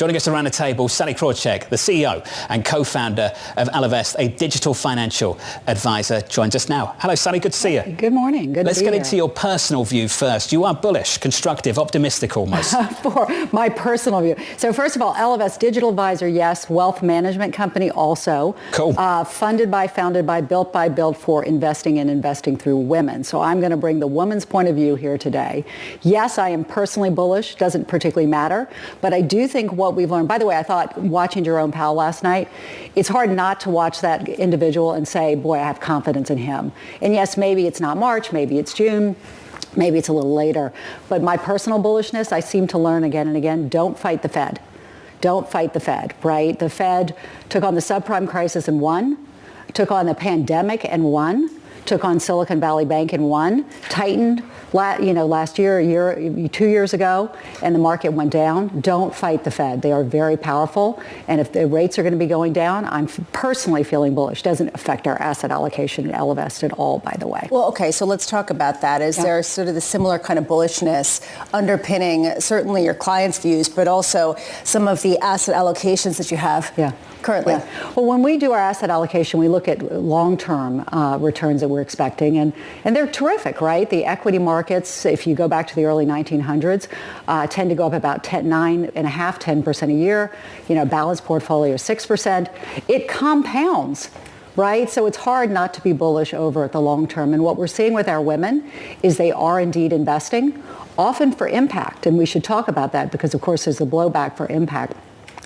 Joining us around the table, Sallie Krawcheck, the CEO and co-founder of Ellevest, a digital financial advisor, joins us now. Hello, Sallie. Good to see you. Good morning. Good Let's to be get here. into your personal view first. You are bullish, constructive, optimistic almost. For my personal view. So first of all, Ellevest, digital advisor, yes. Wealth management company also. Cool. Funded by, founded by, built by, built for investing and investing through women. So I'm going to bring the woman's point of view here today. Yes, I am personally bullish. Doesn't particularly matter. But I do think what we've learned, by the way, I thought watching Jerome Powell last night, it's hard not to watch that individual and say, boy, I have confidence in him. And yes, maybe it's not March, maybe it's June. Maybe it's a little later. But my personal bullishness, I seem to learn again and again, don't fight the Fed. Don't fight the Fed, right? The Fed took on the subprime crisis and won, took on the pandemic and won, took on Silicon Valley Bank and won, tightened last year, 2 years ago, and the market went down. Don't fight the Fed. They are very powerful. And if the rates are going to be going down, I'm personally feeling bullish. Doesn't affect our asset allocation at Ellevest at all, by the way. Well, okay, so let's talk about that. Is there sort of the similar kind of bullishness underpinning certainly your clients' views, but also some of the asset allocations that you have currently? Yeah. Well, when we do our asset allocation, we look at long-term returns that we're expecting, and they're terrific, right? The equity markets, if you go back to the early 1900s, tend to go up about 10% a year. Balanced portfolio 6%. It compounds. Right? So it's hard not to be bullish over at the long term. And what we're seeing with our women is they are indeed investing, often for impact. And we should talk about that because, of course, there's a blowback for impact.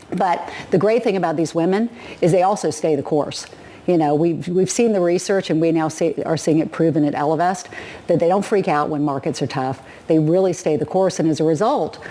But the great thing about these women is they also stay the course. We've seen the research, and we now are seeing it proven at Ellevest, that they don't freak out when markets are tough. They really stay the course. And as a result,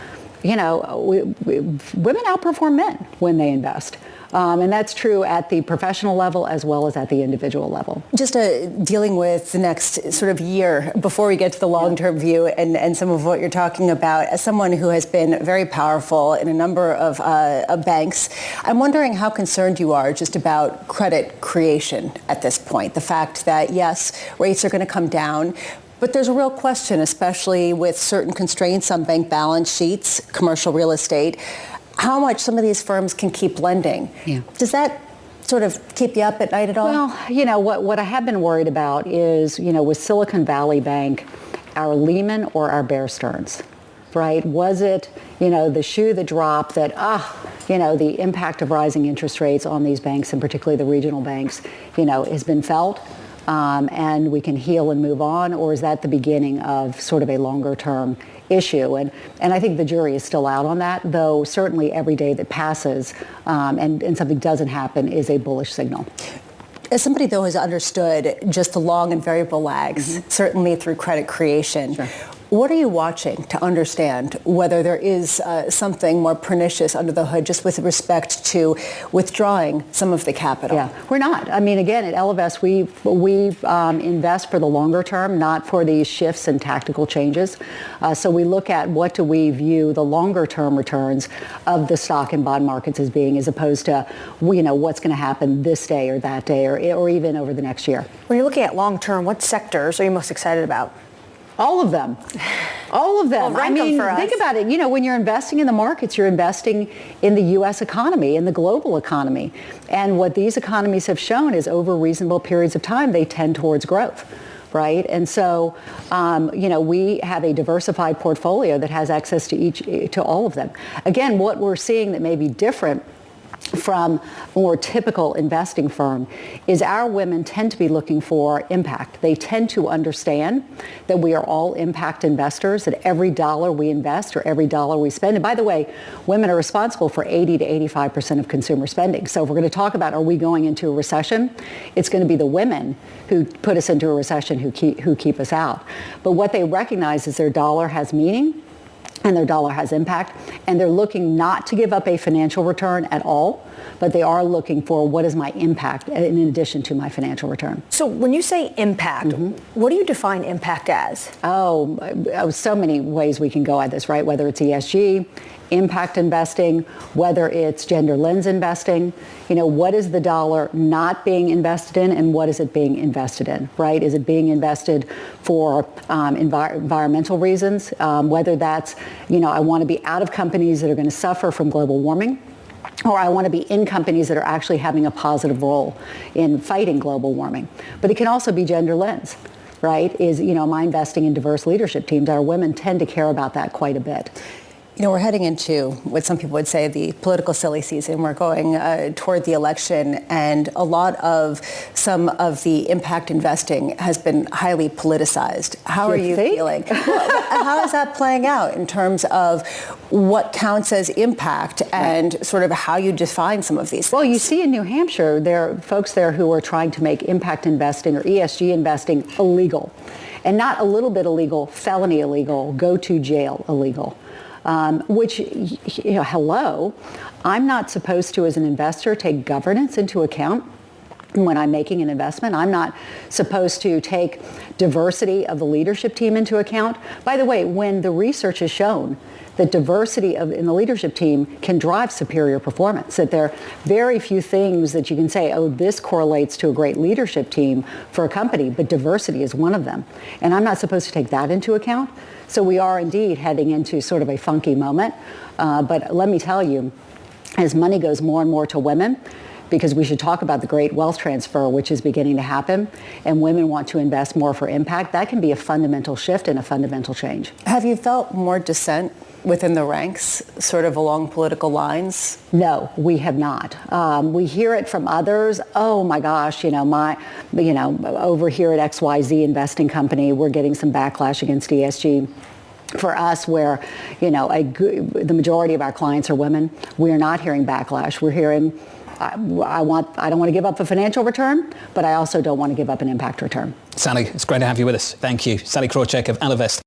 women outperform men when they invest. And that's true at the professional level as well as at the individual level. Just dealing with the next sort of year before we get to the long-term view and some of what you're talking about, as someone who has been very powerful in a number of banks, I'm wondering how concerned you are just about credit creation at this point. The fact that, yes, rates are going to come down, but there's a real question, especially with certain constraints on bank balance sheets, commercial real estate, how much some of these firms can keep lending. Yeah. Does that sort of keep you up at night at all? Well, what I have been worried about is, with Silicon Valley Bank, our Lehman or our Bear Stearns, right? Was it, the shoe that dropped that, the impact of rising interest rates on these banks, and particularly the regional banks, has been felt, and we can heal and move on? Or is that the beginning of sort of a longer term issue? And I think the jury is still out on that, though certainly every day that passes and something doesn't happen is a bullish signal. As somebody, though, has understood just the long and variable lags, certainly through credit creation, sure. What are you watching to understand whether there is something more pernicious under the hood just with respect to withdrawing some of the capital? Yeah, we're not. I mean, again, at Ellevest, we invest for the longer term, not for these shifts and tactical changes. So we look at what do we view the longer term returns of the stock and bond markets as being, as opposed to, what's going to happen this day or that day or even over the next year. When you're looking at long term, what sectors are you most excited about? All of them. All of them. Well, rank them for us. Think about it. When you're investing in the markets, you're investing in the U.S. economy, in the global economy. And what these economies have shown is over reasonable periods of time, they tend towards growth. Right? And so, we have a diversified portfolio that has access to all of them. Again, what we're seeing that may be different from a more typical investing firm is our women tend to be looking for impact. They tend to understand that we are all impact investors, that every dollar we invest or every dollar we spend, and by the way, women are responsible for 80 to 85% of consumer spending. So if we're going to talk about are we going into a recession, it's going to be the women who put us into a recession who keep us out. But what they recognize is their dollar has meaning, and their dollar has impact, and they're looking not to give up a financial return at all, but they are looking for what is my impact in addition to my financial return. So when you say impact, what do you define impact as? So many ways we can go at this, right? Whether it's ESG, impact investing, whether it's gender lens investing, what is the dollar not being invested in and what is it being invested in, right? Is it being invested for environmental reasons, whether that's, I want to be out of companies that are going to suffer from global warming, or I want to be in companies that are actually having a positive role in fighting global warming. But it can also be gender lens, right? Am I investing in diverse leadership teams? Our women tend to care about that quite a bit. We're heading into what some people would say the political silly season. We're going toward the election, and a lot of some of the impact investing has been highly politicized. How are you feeling? How is that playing out in terms of what counts as impact and sort of how you define some of these things? Well, you see in New Hampshire, there are folks there who are trying to make impact investing or ESG investing illegal. And not a little bit illegal, felony illegal, go to jail illegal. Which, hello, I'm not supposed to, as an investor, take governance into account when I'm making an investment. I'm not supposed to take diversity of the leadership team into account. By the way, when the research has shown that diversity in the leadership team can drive superior performance, that there are very few things that you can say, oh, this correlates to a great leadership team for a company, but diversity is one of them. And I'm not supposed to take that into account. So we are indeed heading into sort of a funky moment. But let me tell you, as money goes more and more to women, because we should talk about the great wealth transfer, which is beginning to happen, and women want to invest more for impact, that can be a fundamental shift and a fundamental change. Have you felt more dissent within the ranks, sort of along political lines? No, we have not. We hear it from others. Oh my gosh, over here at XYZ investing company, we're getting some backlash against ESG. For us, where the majority of our clients are women, we are not hearing backlash. We're hearing, I don't want to give up a financial return, but I also don't want to give up an impact return. Sallie, it's great to have you with us. Thank you. Sallie Krawcheck of Ellevest.